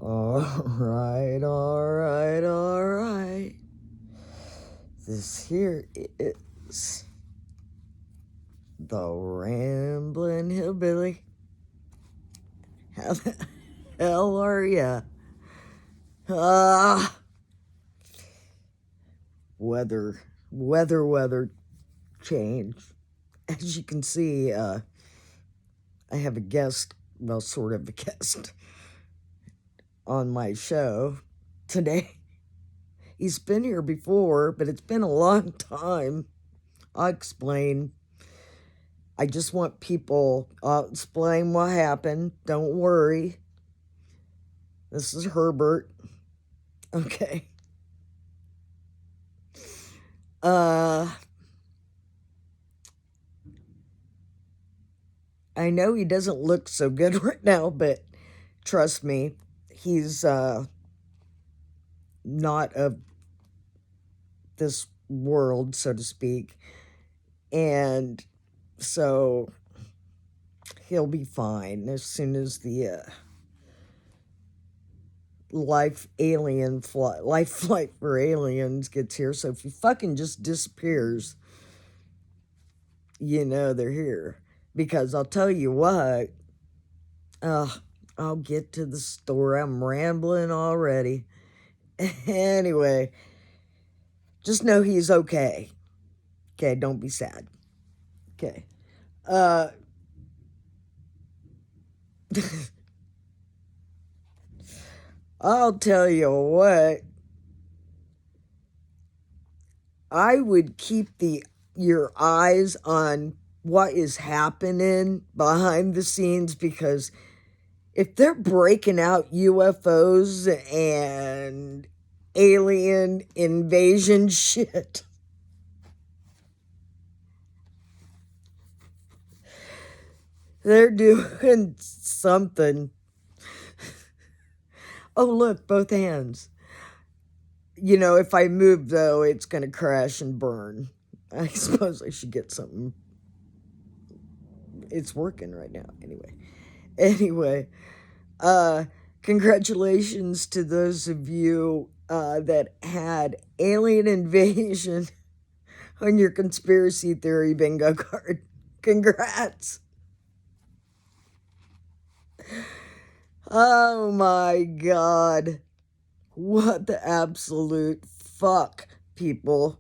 All right. This here is the Rambling Hillbilly. How the hell are ya? Weather change. As you can see, I have a guest, well, sort of a guest, on my show today. He's been here before, but it's been a long time. I'll explain. I just want people, I'll explain what happened. Don't worry. This is Herbert. Okay. I know he doesn't look so good right now, but trust me, he's not of this world, so to speak. And so he'll be fine as soon as the life flight for aliens gets here. So if he fucking just disappears, you know they're here. Because I'll tell you what, I'll get to the story. I'm rambling already. Anyway, just know he's okay. Okay, don't be sad. Okay. I'll tell you what, I would keep your eyes on what is happening behind the scenes, because if they're breaking out UFOs and alien invasion shit, they're doing something. Oh, look, both hands. You know, if I move, though, it's going to crash and burn. I suppose I should get something. It's working right now. Anyway, congratulations to those of you that had alien invasion on your conspiracy theory bingo card. Congrats. Oh my God. What the absolute fuck, people.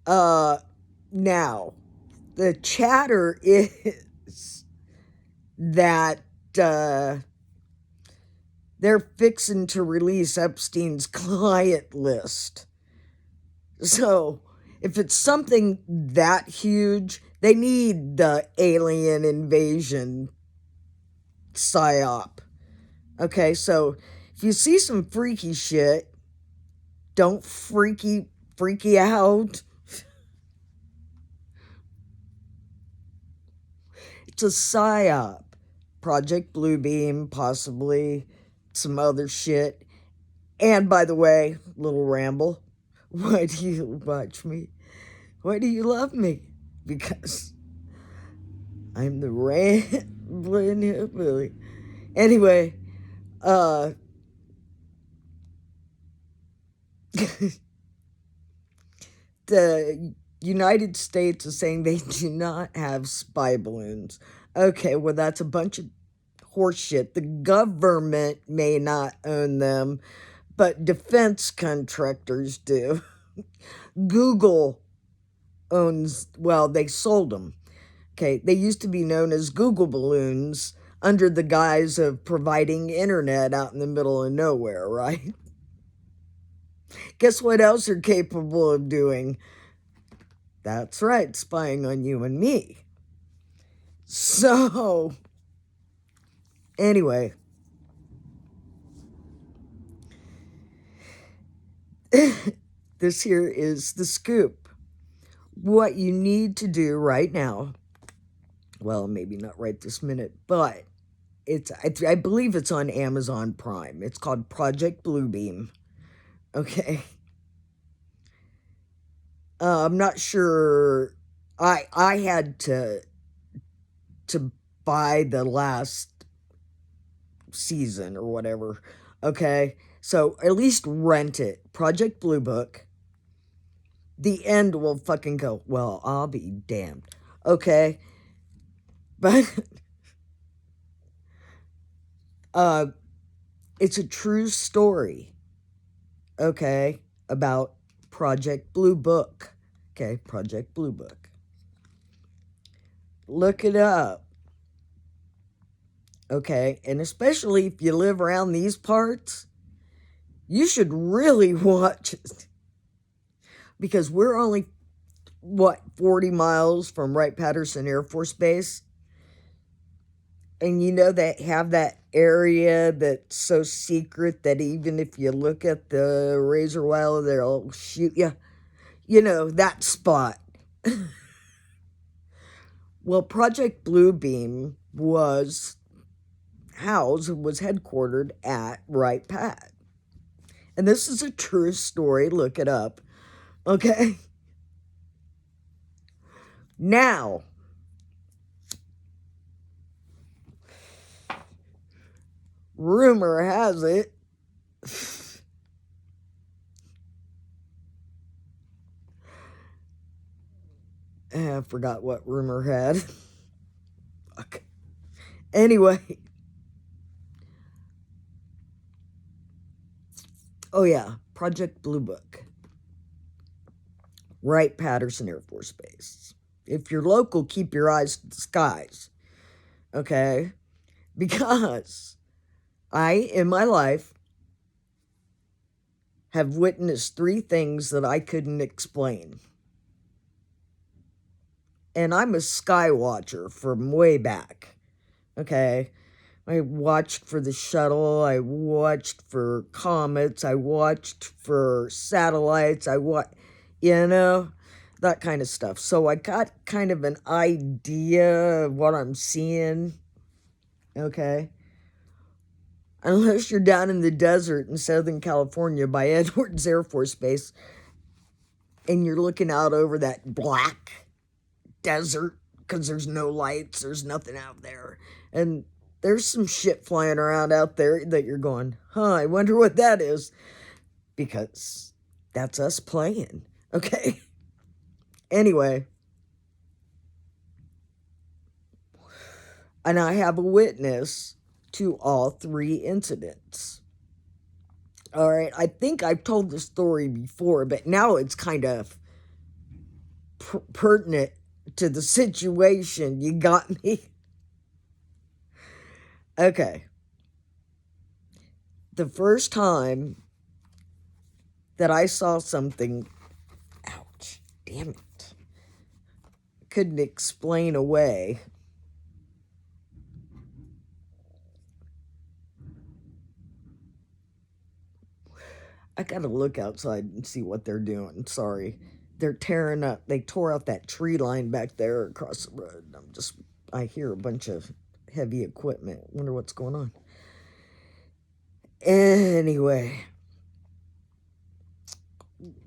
Now, the chatter is that they're fixing to release Epstein's client list. So, if it's something that huge, they need the alien invasion psyop. Okay, so if you see some freaky shit, don't freaky out. It's a psyop. Project Bluebeam, possibly some other shit. And by the way, little ramble, why do you watch me? Why do you love me? Because I'm the Rambling Hillbilly. Anyway, the United States is saying they do not have spy balloons. Okay, well, that's a bunch of horseshit. The government may not own them, but defense contractors do. Google owns, well, they sold them. Okay, they used to be known as Google balloons under the guise of providing internet out in the middle of nowhere, right? Guess what else they're capable of doing? That's right, spying on you and me. So, anyway, this here is the scoop. What you need to do right now, well, maybe not right this minute, but I believe it's on Amazon Prime. It's called Project Bluebeam. Okay. I'm not sure. I had to buy the last season or whatever. Okay? So at least rent it. Project Blue Book. The end will fucking go, well, I'll be damned. Okay? But it's a true story. Okay? About Project Blue Book. Okay? Project Blue Book. Look it up. Okay? And especially if you live around these parts, you should really watch it. Because we're only, 40 miles from Wright-Patterson Air Force Base? And you know they have that area that's so secret that even if you look at the razor wire, they'll shoot you. You know, that spot. Well, Project Bluebeam was headquartered at Wright-Pat. And this is a true story. Look it up. Okay? Now, rumor has it I forgot what rumor had. Fuck. Anyway. Oh yeah, Project Blue Book. Wright-Patterson Air Force Base. If you're local, keep your eyes to the skies. Okay? Because I, in my life, have witnessed 3 things that I couldn't explain. And I'm a sky watcher from way back. Okay? I watched for the shuttle. I watched for comets. I watched for satellites. You know, that kind of stuff. So I got kind of an idea of what I'm seeing. Okay? Unless you're down in the desert in Southern California by Edwards Air Force Base and you're looking out over that black desert because there's no lights, there's nothing out there. And there's some shit flying around out there that you're going, I wonder what that is. Because that's us playing. Okay? Anyway. And I have a witness to all 3 incidents. All right, I think I've told the story before, but now it's kind of pertinent to the situation. You got me? Okay. The first time that I saw something, ouch, damn it, couldn't explain away. I gotta look outside and see what they're doing. Sorry. They're tearing up. They tore out that tree line back there across the road. I hear a bunch of heavy equipment. Wonder what's going on. Anyway.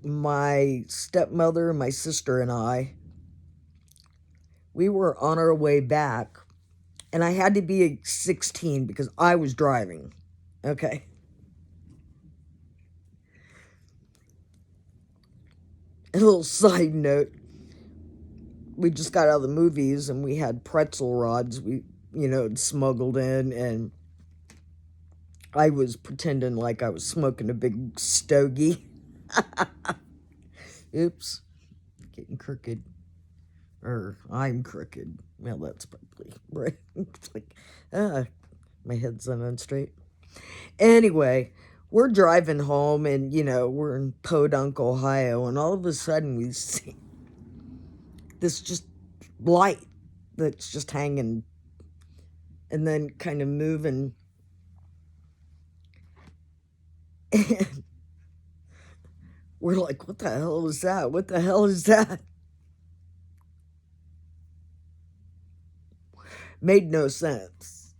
My stepmother, my sister, and I, we were on our way back. And I had to be 16 because I was driving. Okay. A little side note, we just got out of the movies and we had pretzel rods we, smuggled in, and I was pretending like I was smoking a big stogie. Oops, getting crooked. Or I'm crooked. Well, that's probably right. It's like, my head's unstraight. Anyway, we're driving home and, we're in Podunk, Ohio, and all of a sudden we see this just light that's just hanging and then kind of moving. And we're like, what the hell is that? What the hell is that? Made no sense.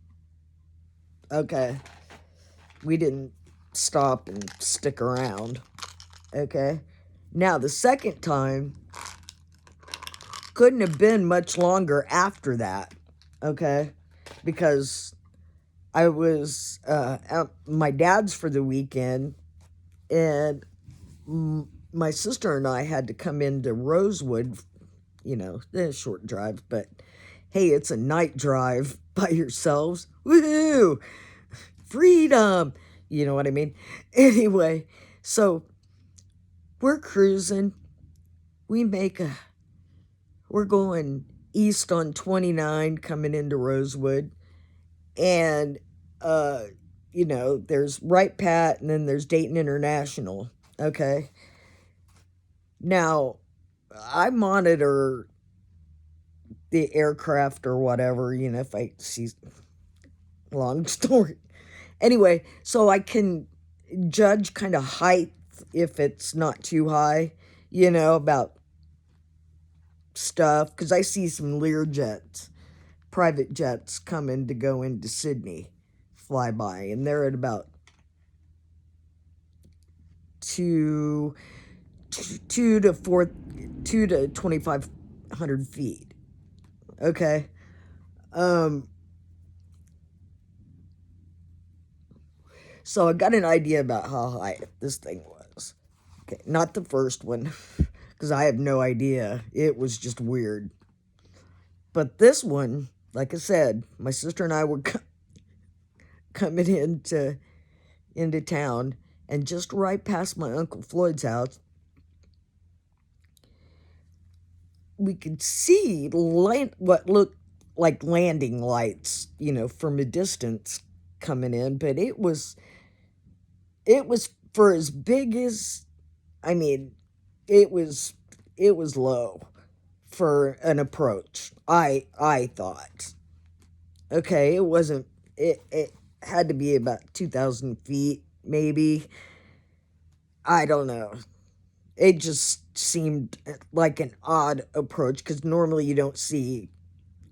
Okay. We didn't stop and stick around. Okay. Now, the second time couldn't have been much longer after that. Okay. Because I was at my dad's for the weekend, and my sister and I had to come into Rosewood, a short drive, but hey, it's a night drive by yourselves. Woohoo! Freedom! You know what I mean? Anyway, so we're cruising. We're going east on 29 coming into Rosewood. And, there's Wright Pat and then there's Dayton International. Okay. Now, I monitor the aircraft or whatever, if I see, long story. Anyway, so I can judge kind of height if it's not too high, about stuff. Because I see some Lear jets, private jets coming to go into Sydney, fly by, and they're at about two to 2,500 feet. Okay. So I got an idea about how high this thing was. Okay, not the first one, because I have no idea. It was just weird. But this one, like I said, my sister and I were coming into town, and just right past my Uncle Floyd's house, we could see what looked like landing lights, from a distance coming in, but it was for as big as, I mean, it was low for an approach. I thought. Okay, it wasn't, it had to be about 2,000 feet, maybe. I don't know. It just seemed like an odd approach, because normally you don't see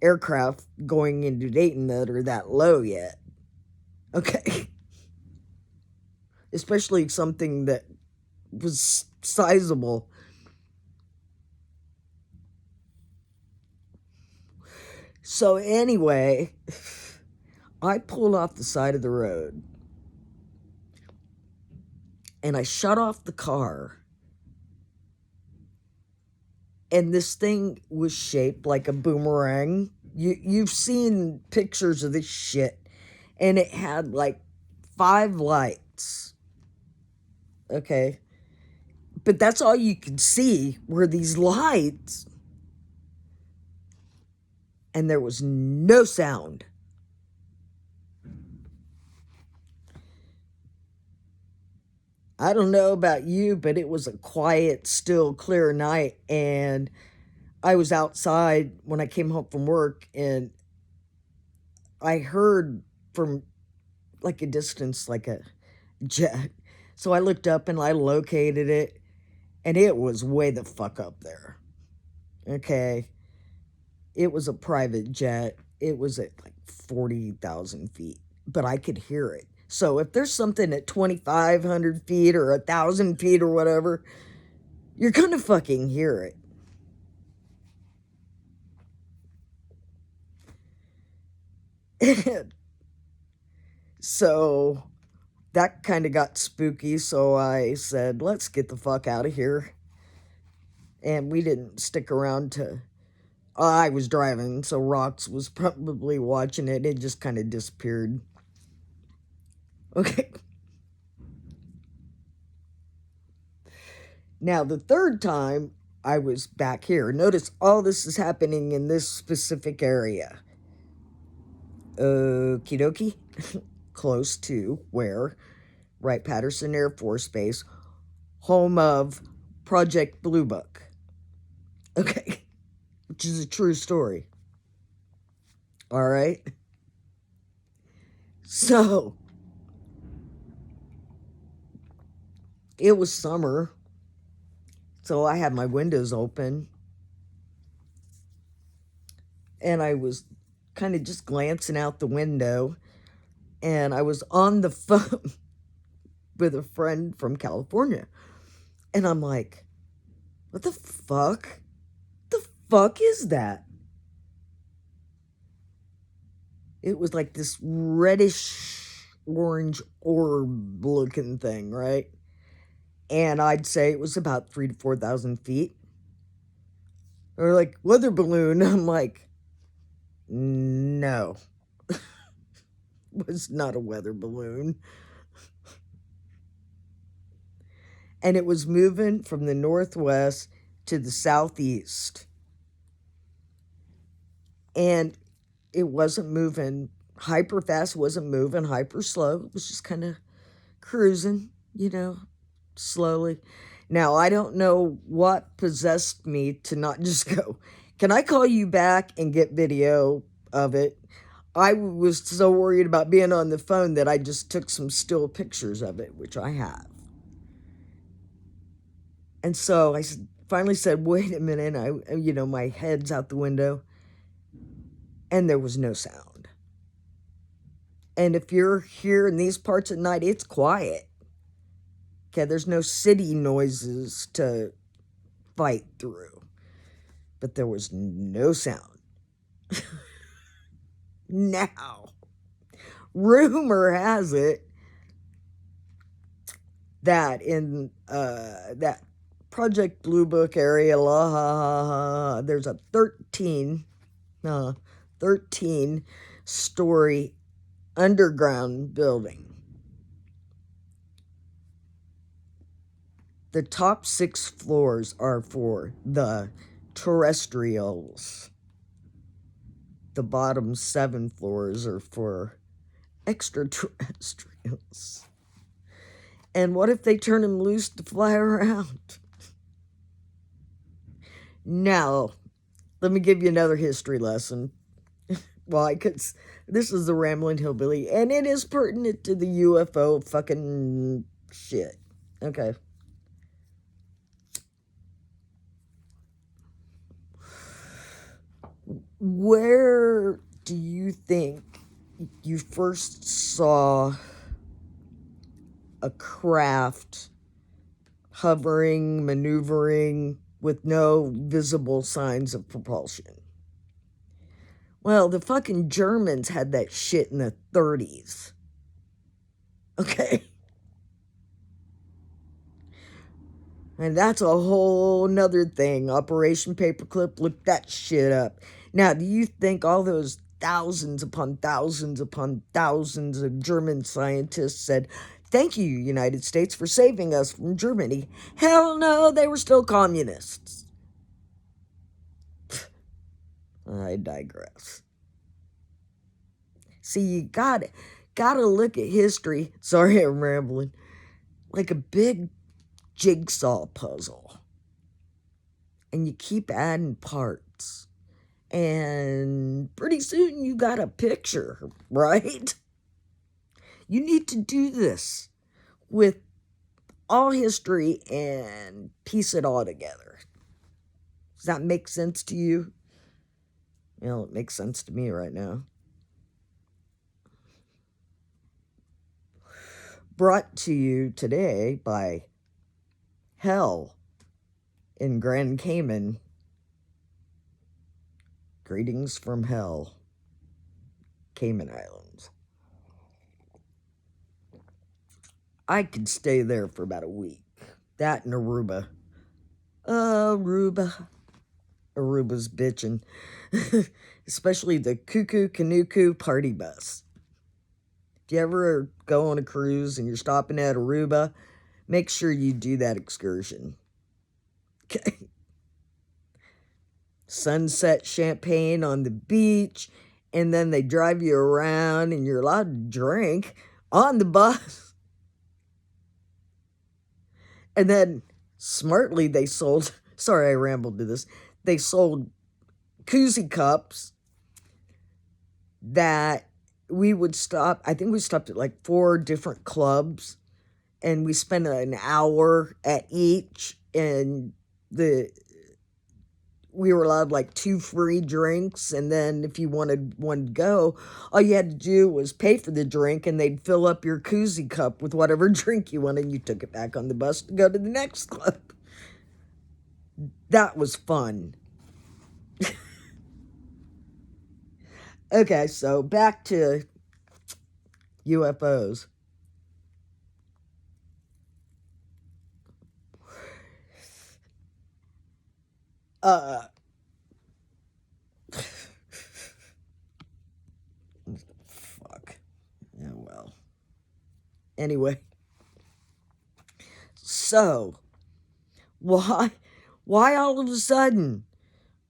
aircraft going into Dayton that are that low yet. Okay. Especially something that was sizable. So anyway, I pulled off the side of the road and I shut off the car. And this thing was shaped like a boomerang. You've seen pictures of this shit. And it had like 5 lights. Okay. But that's all you could see were these lights. And there was no sound. I don't know about you, but it was a quiet, still, clear night. And I was outside when I came home from work, and I heard from like a distance, like a jet. So I looked up and I located it, and it was way the fuck up there. Okay. It was a private jet. It was at like 40,000 feet, but I could hear it. So if there's something at 2,500 feet or 1,000 feet or whatever, you're gonna fucking hear it. So that kind of got spooky. So I said, let's get the fuck out of here. And we didn't stick around to... I was driving, so Rox was probably watching it. It just kind of disappeared. Okay. Now, the third time I was back here. Notice all this is happening in this specific area. Okie dokie. Close to where? Wright-Patterson Air Force Base, home of Project Blue Book. Okay. Which is a true story. All right. So, it was summer. So I had my windows open. And I was kind of just glancing out the window. And I was on the phone with a friend from California. And I'm like, what the fuck? The fuck is that? It was like this reddish orange orb looking thing, right? And I'd say it was about 3,000 to 4,000 feet. Or like weather balloon. I'm like, no, it was not a weather balloon. And it was moving from the northwest to the southeast. And it wasn't moving hyper fast, wasn't moving hyper slow. It was just kind of cruising, slowly. Now, I don't know what possessed me to not just go, can I call you back and get video of it? I was so worried about being on the phone that I just took some still pictures of it, which I have. And so I finally said, wait a minute. My head's out the window. And there was no sound. And if you're here in these parts at night, it's quiet. Okay, there's no city noises to fight through. But there was no sound. Now, rumor has it that in that Project Blue Book area, there's a 13-story underground building. The top 6 floors are for the terrestrials. The bottom 7 floors are for extraterrestrials. And what if they turn them loose to fly around? Now, let me give you another history lesson. Well, this is the Rambling Hillbilly, and it is pertinent to the UFO fucking shit. Okay. Where do you think you first saw a craft hovering, maneuvering with no visible signs of propulsion? Well, the fucking Germans had that shit in the 30s. Okay? And that's a whole nother thing. Operation Paperclip, look that shit up. Now, do you think all those thousands upon thousands upon thousands of German scientists said, thank you, United States, for saving us from Germany? Hell no, they were still communists. I digress. See, you gotta look at history. Sorry, I'm rambling. Like a big jigsaw puzzle. And you keep adding parts. And pretty soon you got a picture, right? You need to do this with all history and piece it all together. Does that make sense to you? It makes sense to me right now. Brought to you today by Hell in Grand Cayman. Greetings from Hell, Cayman Islands. I could stay there for about a week. That and Aruba. Aruba's bitchin'. Especially the Cuckoo Kanuku party bus. If you ever go on a cruise and you're stopping at Aruba, make sure you do that excursion. Okay. Sunset champagne on the beach, and then they drive you around and you're allowed to drink on the bus. And then smartly they sold, sorry I rambled to this, they sold koozie cups that we would stop. I think we stopped at like 4 different clubs, and we spent an hour at each, and we were allowed like 2 free drinks, and then if you wanted one to go, all you had to do was pay for the drink, and they'd fill up your koozie cup with whatever drink you wanted, and you took it back on the bus to go to the next club. That was fun. Okay, so back to UFOs. Uh, fuck. Yeah, well. Anyway, so why all of a sudden?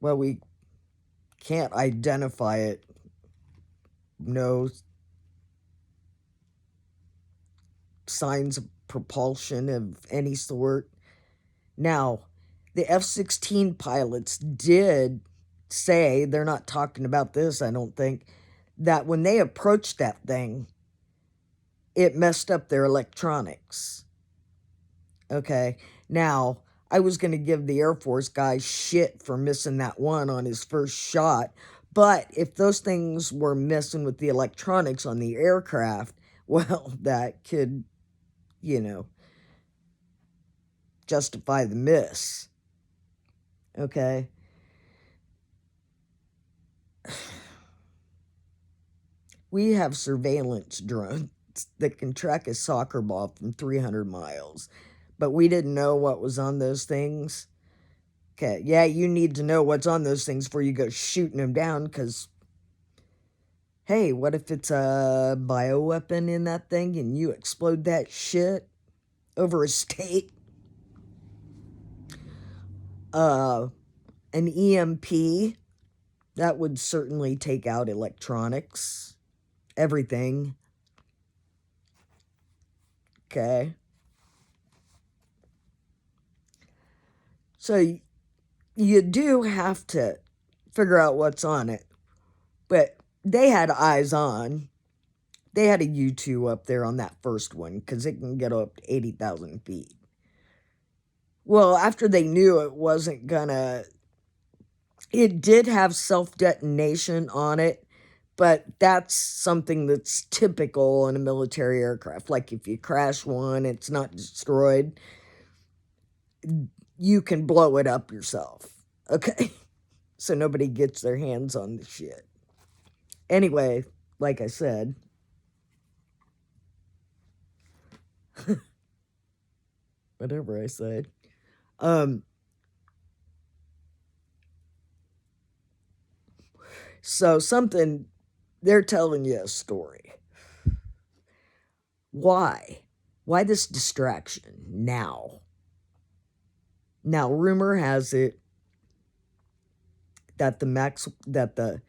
Well, we can't identify it. No signs of propulsion of any sort. Now, the F-16 pilots did say, they're not talking about this, I don't think, that when they approached that thing, it messed up their electronics. Okay, now, I was going to give the Air Force guy shit for missing that one on his first shot, but if those things were messing with the electronics on the aircraft, well, that could, you know, justify the miss. Okay? We have surveillance drones that can track a soccer ball from 300 miles, but we didn't know what was on those things. Okay, yeah, you need to know what's on those things before you go shooting them down, because, hey, what if it's a bioweapon in that thing and you explode that shit over a state? An EMP, that would certainly take out electronics, everything. Okay. So you do have to figure out what's on it. But they had eyes on. They had a U2 up there on that first one because it can get up to 80,000 feet. Well, after they knew it wasn't gonna, it did have self-detonation on it, but that's something that's typical in a military aircraft. Like if you crash one, it's not destroyed, you can blow it up yourself. Okay? So nobody gets their hands on the shit. Anyway, like I said, whatever I said. So something, they're telling you a story. Why? Why this distraction now? Now, rumor has it that the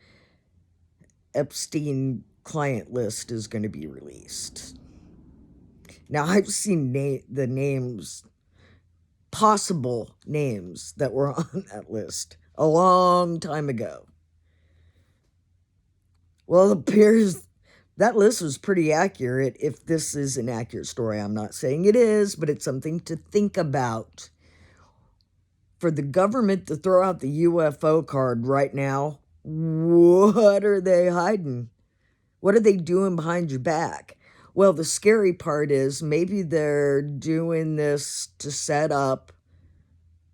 Epstein client list is going to be released. Now, I've seen the names, possible names that were on that list a long time ago. Well, it appears that list was pretty accurate. If this is an accurate story, I'm not saying it is, but it's something to think about. For the government to throw out the UFO card right now, what are they hiding? What are they doing behind your back? Well, the scary part is maybe they're doing this to set up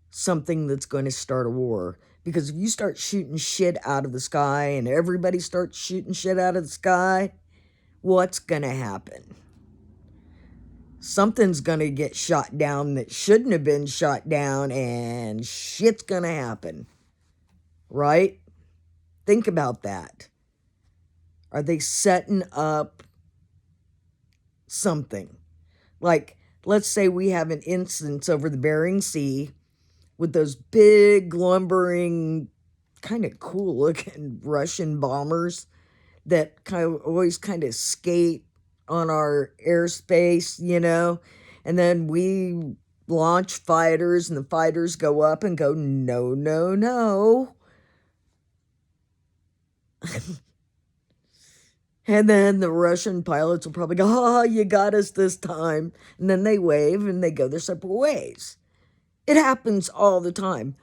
something that's going to start a war. Because if you start shooting shit out of the sky and everybody starts shooting shit out of the sky, what's going to happen? Something's going to get shot down that shouldn't have been shot down, and shit's going to happen. Right? Think about that. Are they setting up something? Like, let's say we have an instance over the Bering Sea with those big, lumbering, kind of cool looking Russian bombers that always kind of skate on our airspace, you know, and then we launch fighters and the fighters go up and go, no, no, no. And then the Russian pilots will probably go, oh, you got us this time. And then they wave and they go their separate ways. It happens all the time.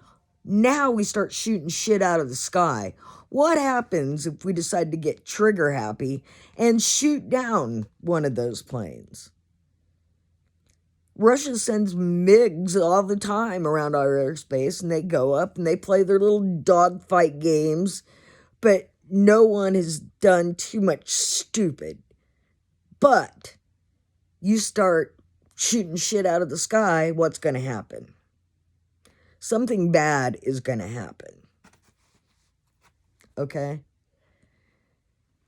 Now we start shooting shit out of the sky. What happens if we decide to get trigger happy and shoot down one of those planes? Russia sends MiGs all the time around our airspace, and they go up and they play their little dogfight games. But no one has done too much stupid. But you start shooting shit out of the sky, what's going to happen? Something bad is going to happen. Okay?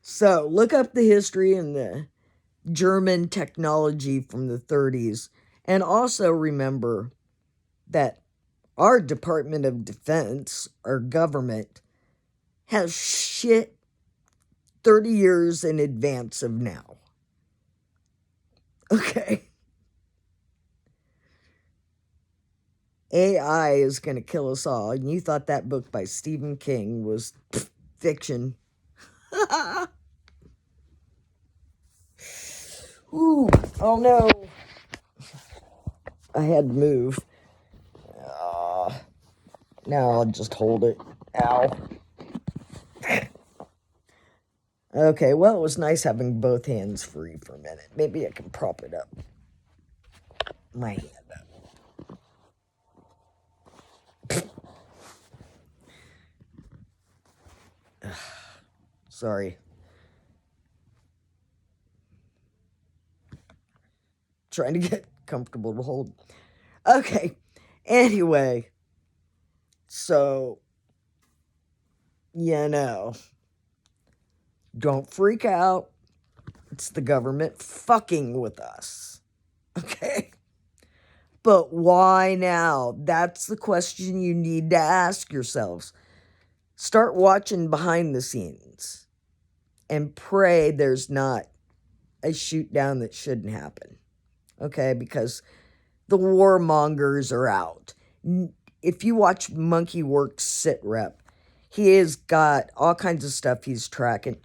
So look up the history and the German technology from the 30s. And also remember that our Department of Defense, our government, has shit 30 years in advance of now. Okay? AI is going to kill us all. And you thought that book by Stephen King was fiction. Ooh, oh no. I had to move. Now I'll just hold it. Ow. Okay, well, it was nice having both hands free for a minute. Maybe I can prop it up. My hand up. Sorry. Trying to get comfortable to hold. Okay, anyway. So, don't freak out. It's the government fucking with us. Okay? But why now? That's the question you need to ask yourselves. Start watching behind the scenes and pray there's not a shoot down that shouldn't happen. Okay? Because the warmongers are out. If you watch Monkey Works Sit Rep, he has got all kinds of stuff he's tracking.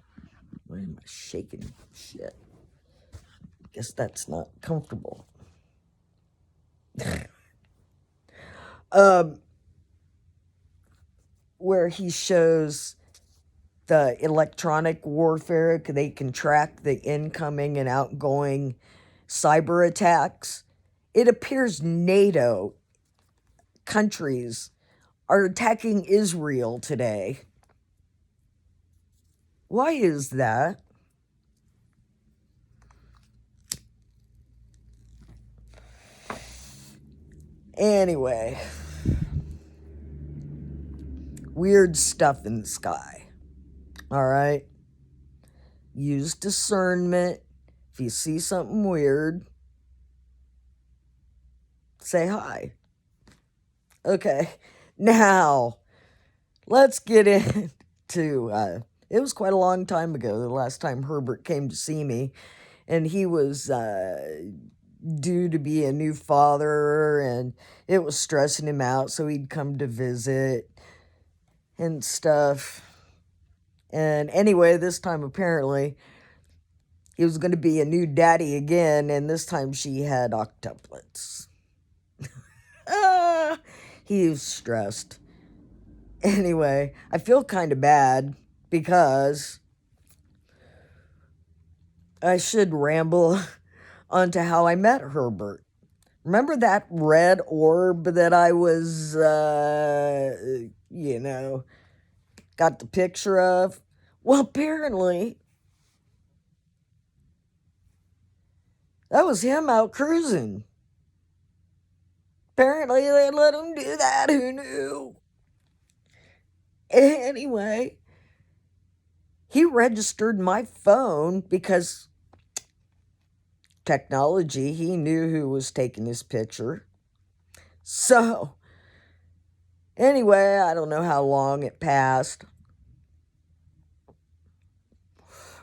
Why am I shaking? Shit. Guess that's not comfortable. Where he shows the electronic warfare, they can track the incoming and outgoing cyber attacks. It appears NATO countries are attacking Israel today. Why is that? Anyway, weird stuff in the sky. All right? Use discernment. If you see something weird, say hi. Okay, now let's get into, it was quite a long time ago, the last time Herbert came to see me, and he was due to be a new father, and it was stressing him out, so he'd come to visit and stuff. And anyway, this time apparently he was going to be a new daddy again, and this time she had octuplets. He was stressed. Anyway, I feel kind of bad because I should ramble onto how I met Herbert. Remember that red orb that I was, got the picture of? Well, apparently, that was him out cruising. Apparently, they let him do that. Who knew? Anyway, he registered my phone because technology, he knew who was taking his picture. So, anyway, I don't know how long it passed.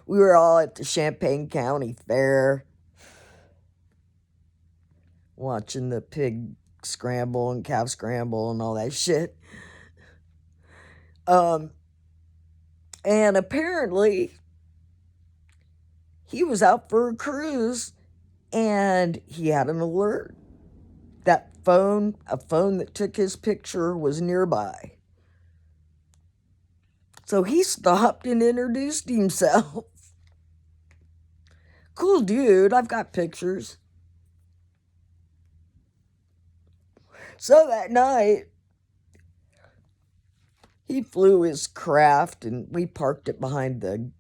We were all at the Champaign County Fair watching the pig scramble and calf scramble and all that shit. And apparently he was out for a cruise and he had an alert. A phone that took his picture was nearby. So he stopped and introduced himself. Cool dude, I've got pictures. So that night, He flew his craft, and we parked it behind the...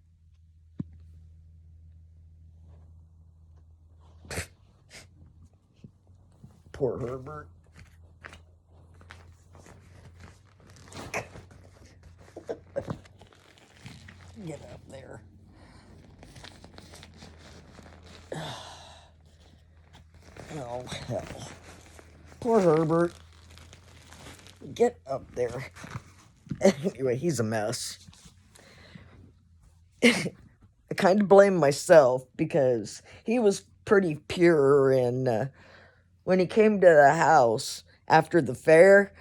Poor Herbert. Get up there. Oh, hell. Poor Herbert. Get up there. Anyway, he's a mess. I kind of blame myself because he was pretty pure, and when he came to the house after the fair,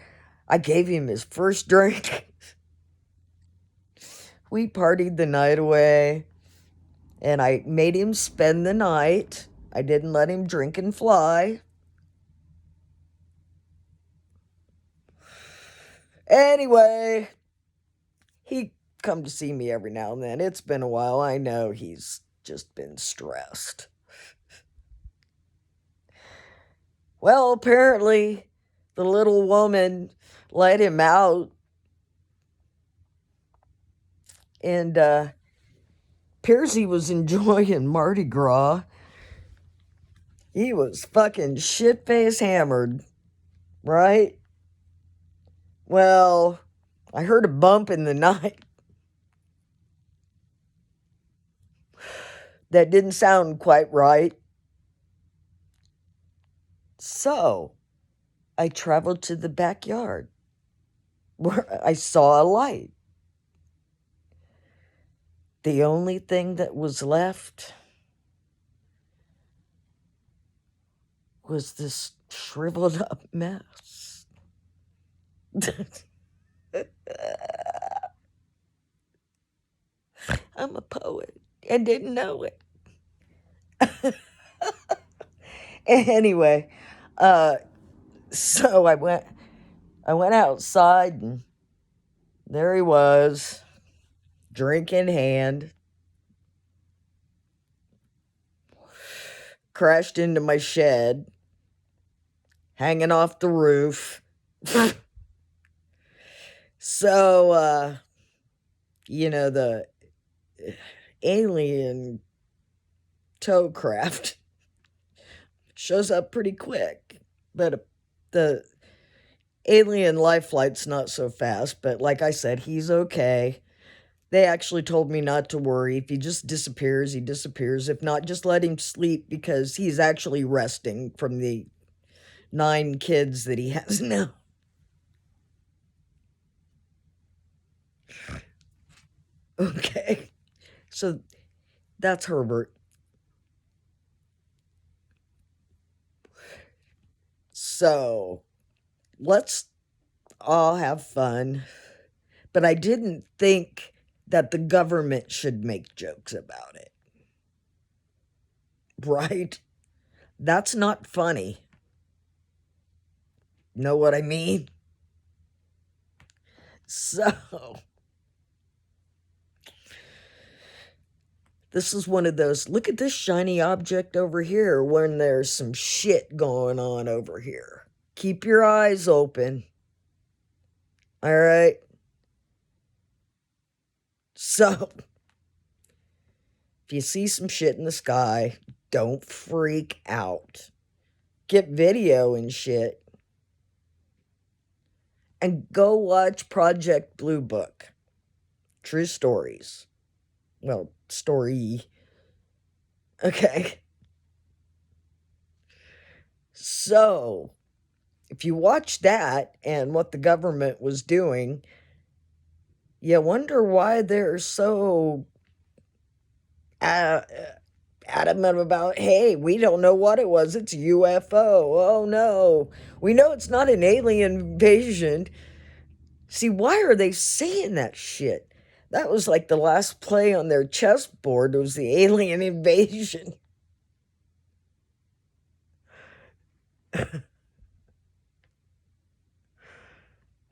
I gave him his first drink. We partied the night away, and I made him spend the night. I didn't let him drink and fly. Anyway, he come to see me every now and then. It's been a while. I know he's just been stressed. Well, apparently, the little woman let him out, and appears he was enjoying Mardi Gras. He was fucking shit-faced hammered, right? Well, I heard a bump in the night that didn't sound quite right. So, I traveled to the backyard where I saw a light. The only thing that was left was this shriveled up mess. I'm a poet and didn't know it. Anyway, so I went outside, and there he was, drink in hand, crashed into my shed, hanging off the roof. So, the alien tow craft shows up pretty quick, but the alien life flight's not so fast. But like I said, he's okay. They actually told me not to worry. If he just disappears, he disappears. If not, just let him sleep, because he's actually resting from the 9 kids that he has now. Okay, so that's Herbert. So let's all have fun. But I didn't think that the government should make jokes about it. Right? That's not funny. Know what I mean? So, this is one of those, look at this shiny object over here when there's some shit going on over here. Keep your eyes open. All right? So, if you see some shit in the sky, don't freak out. Get video and shit. And go watch Project Blue Book. True stories. Well, story. Okay. So, if you watch that and what the government was doing, you wonder why they're so adamant about, hey, we don't know what it was. It's a UFO. Oh, no. We know it's not an alien invasion. See, why are they saying that shit? That was like the last play on their chessboard. It was the alien invasion.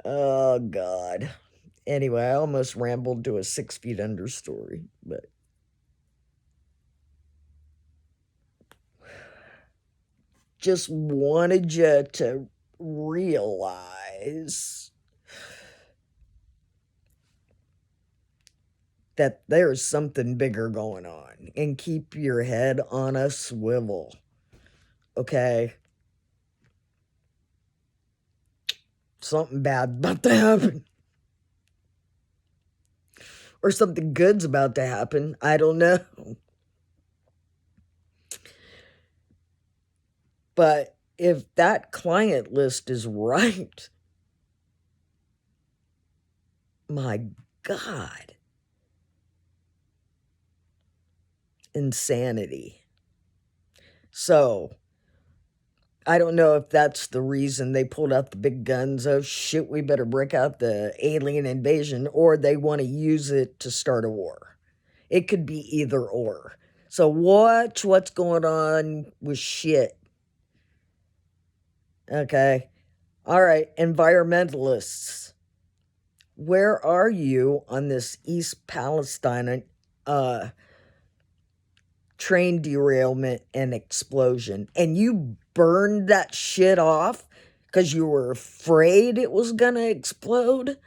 Oh, God. Anyway, I almost rambled to a 6 Feet Under story, but just wanted you to realize that there's something bigger going on. And keep your head on a swivel. Okay? Something bad about to happen. Or something good's about to happen. I don't know. But if that client list is right, my God. Insanity. So, I don't know if that's the reason they pulled out the big guns. Oh shit, we better break out the alien invasion, or they want to use it to start a war. It could be either or. So watch what's going on with shit. Okay. All right, environmentalists. Where are you on this East Palestine train derailment and explosion? And you burned that shit off because you were afraid it was gonna explode?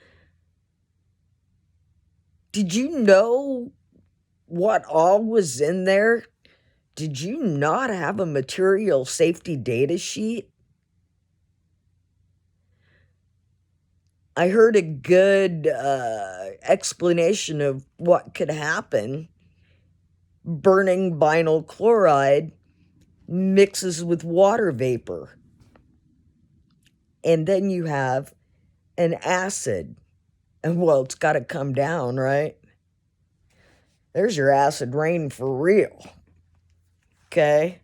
Did you know what all was in there? Did you not have a material safety data sheet? I heard a good explanation of what could happen. Burning vinyl chloride mixes with water vapor. And then you have an acid. And well, it's got to come down, right? There's your acid rain for real. Okay?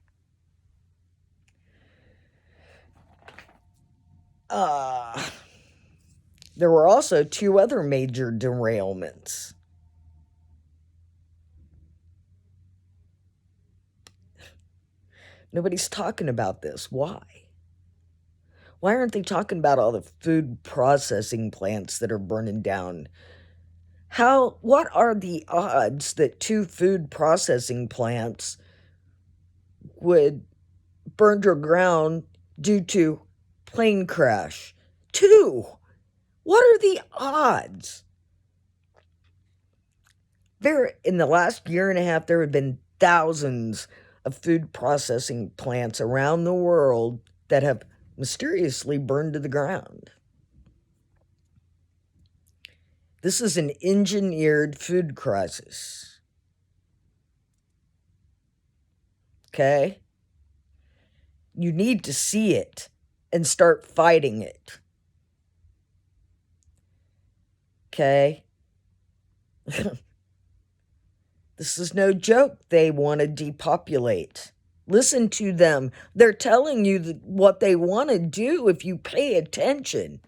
There were also 2 other major derailments. Nobody's talking about this. Why? Why aren't they talking about all the food processing plants that are burning down? What are the odds that 2 food processing plants would burn to ground due to plane crash? 2! What are the odds? In the last year and a half, there have been thousands of food processing plants around the world that have mysteriously burned to the ground. This is an engineered food crisis. Okay? You need to see it and start fighting it. Okay? This is no joke. They want to depopulate. Listen to them. They're telling you what they want to do if you pay attention.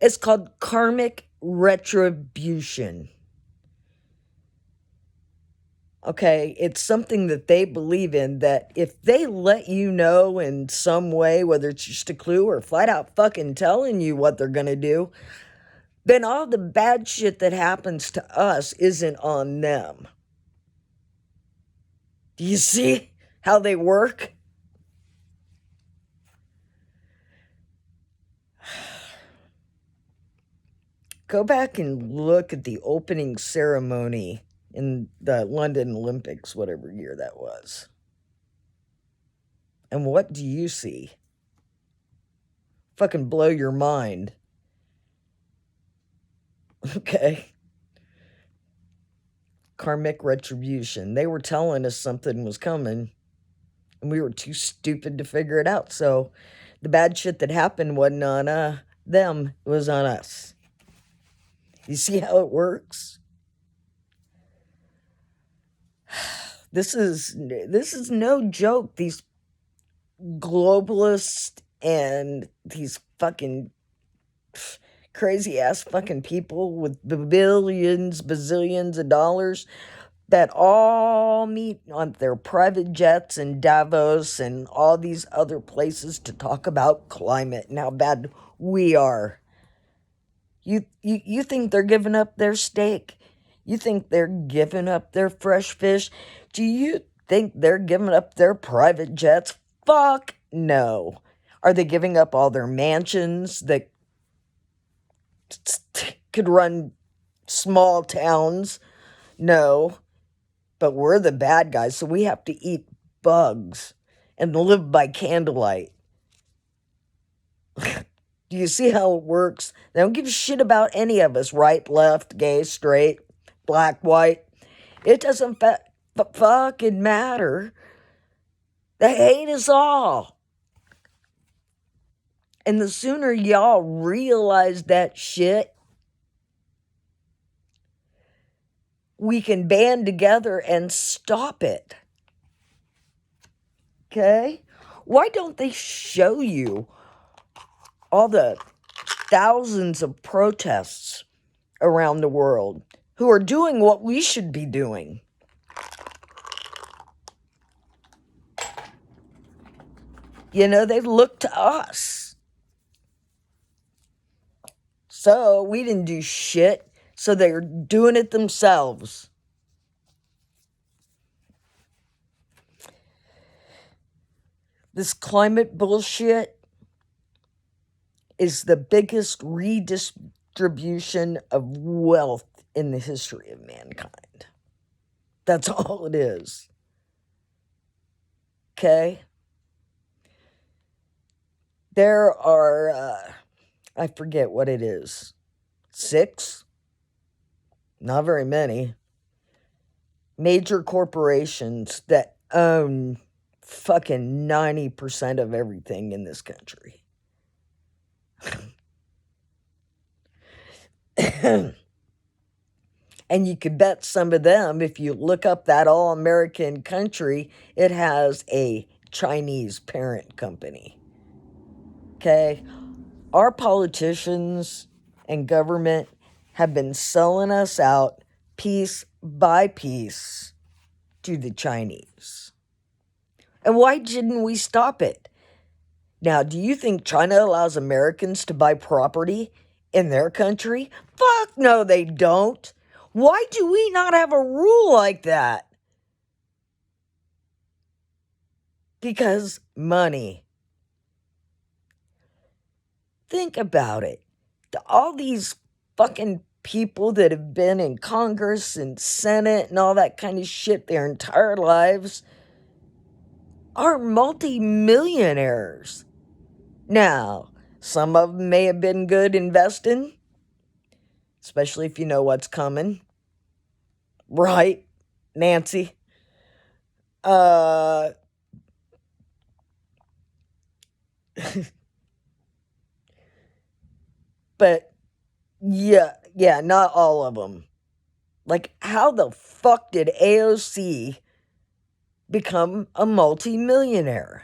It's called karmic retribution. Okay, it's something that they believe in, that if they let you know in some way, whether it's just a clue or flat out fucking telling you what they're going to do, then all the bad shit that happens to us isn't on them. Do you see how they work? Go back and look at the opening ceremony in the London Olympics, whatever year that was. And what do you see? Fucking blow your mind. Okay. Karmic retribution. They were telling us something was coming, and we were too stupid to figure it out. So the bad shit that happened wasn't on them, it was on us. You see how it works? This is no joke. These globalists and these fucking crazy ass fucking people with billions, bazillions of dollars that all meet on their private jets in Davos and all these other places to talk about climate and how bad we are. You think they're giving up their steak? You think they're giving up their fresh fish? Do you think they're giving up their private jets? Fuck no. Are they giving up all their mansions that could run small towns No, but we're the bad guys, so we have to eat bugs and live by candlelight. Do you see how it works? They don't give a shit about any of us, right, left, gay, straight, black, white. It doesn't fucking matter. They hate us all. And the sooner y'all realize that shit, we can band together and stop it. Okay? Why don't they show you all the thousands of protests around the world who are doing what we should be doing? You know, they look to us. So we didn't do shit, so they're doing it themselves. This climate bullshit is the biggest redistribution of wealth in the history of mankind. That's all it is. Okay? There are, I forget what it is, 6? Not very many. Major corporations that own fucking 90% of everything in this country. And you could bet some of them, if you look up that all-American country, it has a Chinese parent company. Okay? Our politicians and government have been selling us out piece by piece to the Chinese. And why didn't we stop it? Now, do you think China allows Americans to buy property in their country? Fuck no, they don't. Why do we not have a rule like that? Because money. Think about it. All these fucking people that have been in Congress and Senate and all that kind of shit their entire lives are multi-millionaires. Now, some of them may have been good investing, especially if you know what's coming. Right, Nancy? But yeah, not all of them. Like, how the fuck did AOC become a multi-millionaire?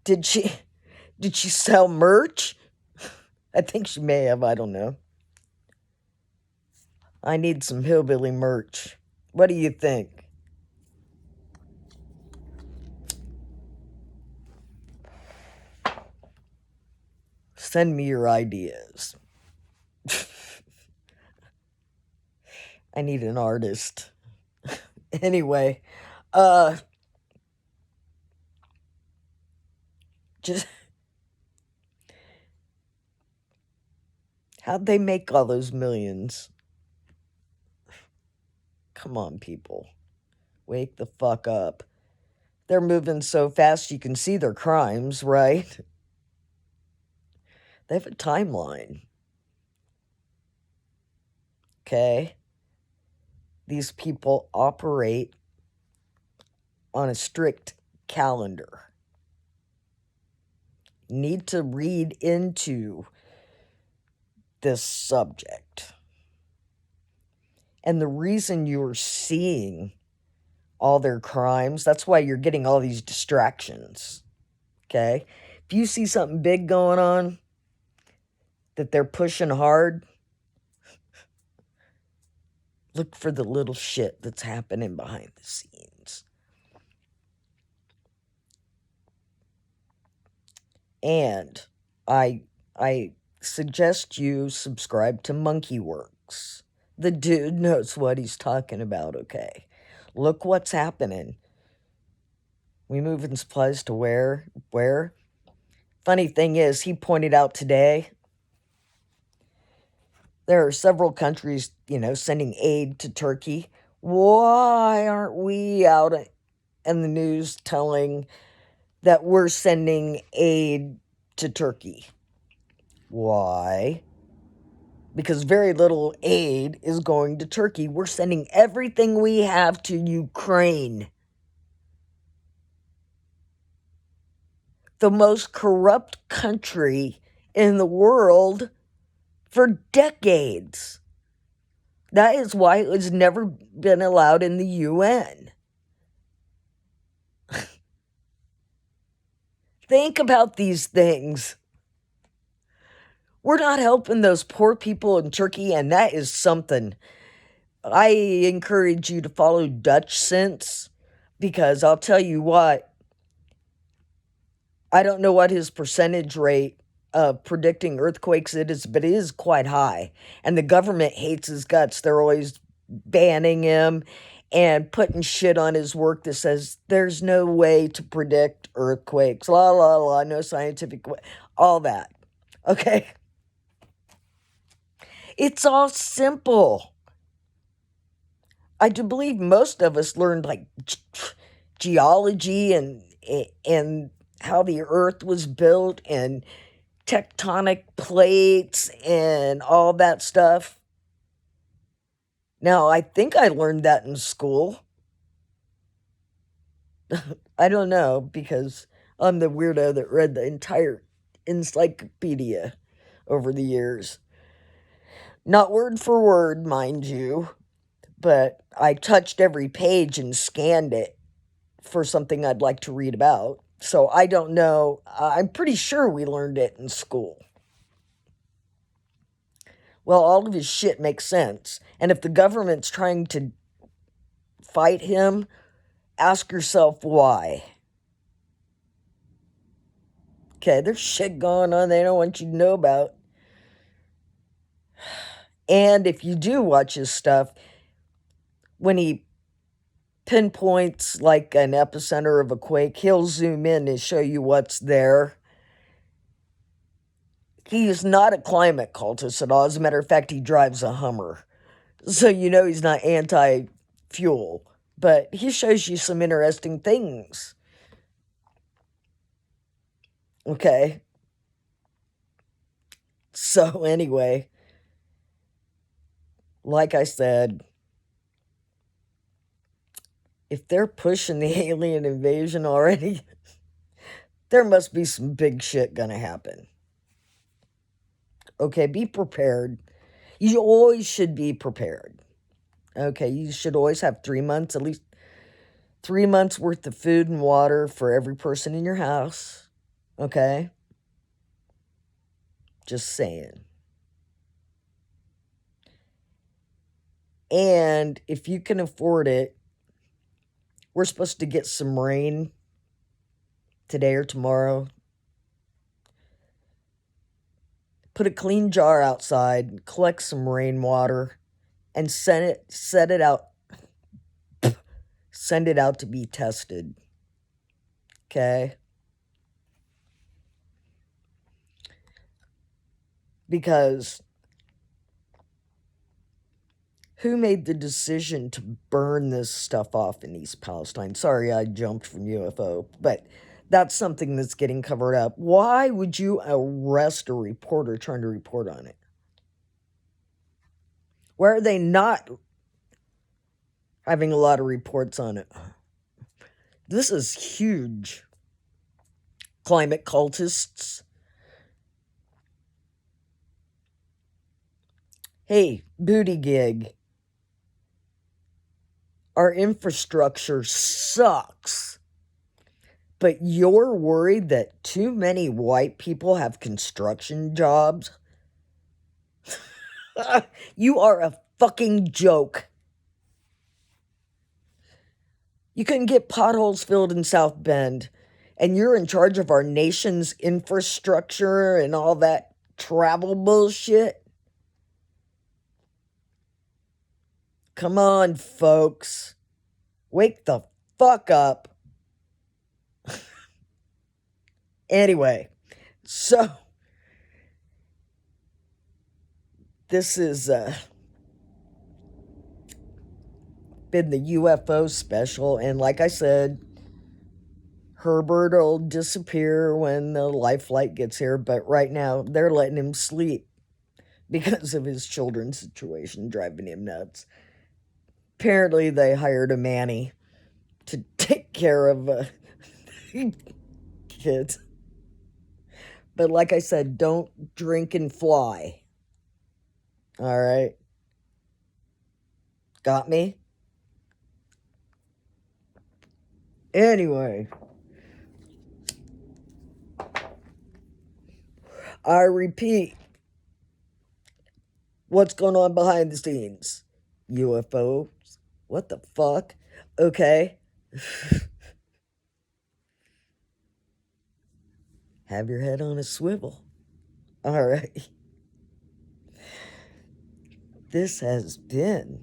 Did she sell merch? I think she may have, I don't know. I need some hillbilly merch. What do you think? Send me your ideas. I need an artist. Anyway, just how'd they make all those millions? Come on, people. Wake the fuck up. They're moving so fast you can see their crimes, right? They have a timeline. Okay? These people operate on a strict calendar. Need to read into this subject. And the reason you're seeing all their crimes, that's why you're getting all these distractions. Okay? If you see something big going on that they're pushing hard, look for the little shit that's happening behind the scenes. And I suggest you subscribe to Monkey Works. The dude knows what he's talking about, okay? Look what's happening. We moving supplies to where? Funny thing is, he pointed out today There are several countries, sending aid to Turkey. Why aren't we out in the news telling that we're sending aid to Turkey? Why? Because very little aid is going to Turkey. We're sending everything we have to Ukraine, the most corrupt country in the world for decades. That is why it has never been allowed in the UN. Think about these things. We're not helping those poor people in Turkey, and that is something. I encourage you to follow Dutch Sense, because I'll tell you what, I don't know what his percentage rate of predicting earthquakes it is, but it is quite high. And the government hates his guts. They're always banning him and putting shit on his work that says there's no way to predict earthquakes, la la la, no scientific way, all that. Okay? It's all simple. I do believe most of us learned like geology and how the earth was built and tectonic plates and all that stuff. Now, I think I learned that in school. I don't know, because I'm the weirdo that read the entire encyclopedia over the years. Not word for word, mind you, but I touched every page and scanned it for something I'd like to read about. So I don't know. I'm pretty sure we learned it in school. Well, all of his shit makes sense. And if the government's trying to fight him, ask yourself why. Okay, there's shit going on they don't want you to know about. And if you do watch his stuff, when he pinpoints like an epicenter of a quake, he'll zoom in and show you what's there. He is not a climate cultist at all. As a matter of fact, he drives a Hummer. So you know he's not anti-fuel. But he shows you some interesting things. Okay? So anyway, like I said, if they're pushing the alien invasion already, there must be some big shit gonna happen. Okay, be prepared. You always should be prepared. Okay, you should always have 3 months, at least 3 months worth of food and water for every person in your house. Okay? Just saying. And if you can afford it, we're supposed to get some rain today or tomorrow. Put a clean jar outside, collect some rainwater, and send it out to be tested. Okay? Because who made the decision to burn this stuff off in East Palestine? Sorry, I jumped from UFO, but that's something that's getting covered up. Why would you arrest a reporter trying to report on it? Why are they not having a lot of reports on it? This is huge. Climate cultists. Hey, booty gig. Our infrastructure sucks. But you're worried that too many white people have construction jobs? You are a fucking joke. You couldn't get potholes filled in South Bend, and you're in charge of our nation's infrastructure and all that travel bullshit? Come on, folks. Wake the fuck up. Anyway, so this has been the UFO special, and like I said, Herbert will disappear when the life flight gets here, but right now they're letting him sleep because of his children's situation driving him nuts. Apparently, they hired a Manny to take care of kids. But like I said, don't drink and fly. All right? Got me? Anyway, I repeat, what's going on behind the scenes? UFOs? What the fuck? Okay. Have your head on a swivel. All right. This has been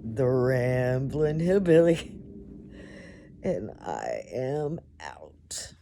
the Ramblin' Hillbilly, and I am out.